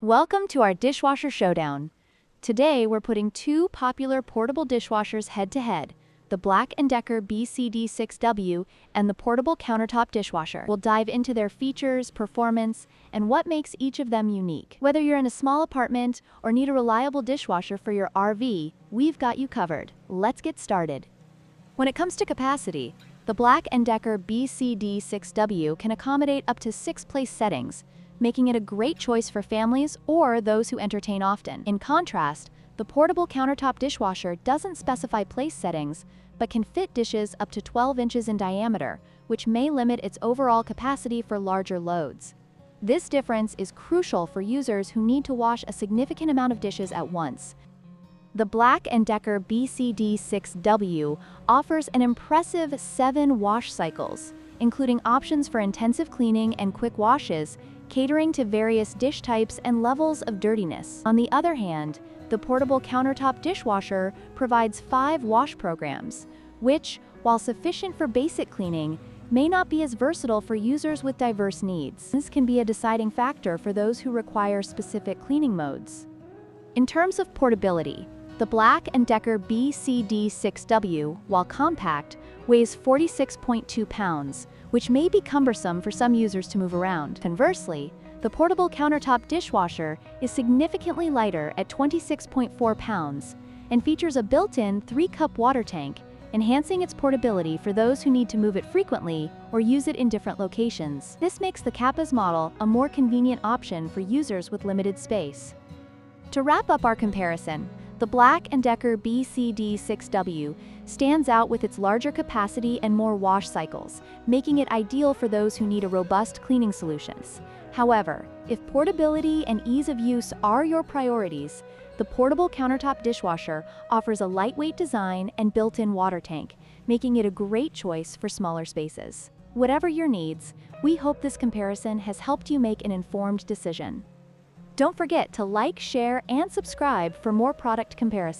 Welcome to our dishwasher showdown. Today we're putting two popular portable dishwashers head-to-head, the BLACK+DECKER BCD6W and the portable countertop dishwasher. We'll dive into their features, performance, and what makes each of them unique. Whether you're in a small apartment or need a reliable dishwasher for your RV, we've got you covered. Let's get started. When it comes to capacity, the BLACK+DECKER BCD6W can accommodate up to 6 place settings, making it a great choice for families or those who entertain often. In contrast, the portable countertop dishwasher doesn't specify place settings, but can fit dishes up to 12 inches in diameter, which may limit its overall capacity for larger loads. This difference is crucial for users who need to wash a significant amount of dishes at once. The BLACK+DECKER BCD6W offers an impressive 7 wash cycles, including options for intensive cleaning and quick washes, catering to various dish types and levels of dirtiness. On the other hand, the portable countertop dishwasher provides 5 wash programs, which, while sufficient for basic cleaning, may not be as versatile for users with diverse needs. This can be a deciding factor for those who require specific cleaning modes. In terms of portability, the BLACK+DECKER BCD6W, while compact, weighs 46.2 pounds, which may be cumbersome for some users to move around. Conversely, the portable countertop dishwasher is significantly lighter at 26.4 pounds and features a built-in 3-cup water tank, enhancing its portability for those who need to move it frequently or use it in different locations. This makes the Kappa's model a more convenient option for users with limited space. To wrap up our comparison, the BLACK+DECKER BCD6W stands out with its larger capacity and more wash cycles, making it ideal for those who need a robust cleaning solutions. However, if portability and ease of use are your priorities, the portable countertop dishwasher offers a lightweight design and built-in water tank, making it a great choice for smaller spaces. Whatever your needs, we hope this comparison has helped you make an informed decision. Don't forget to like, share, and subscribe for more product comparisons.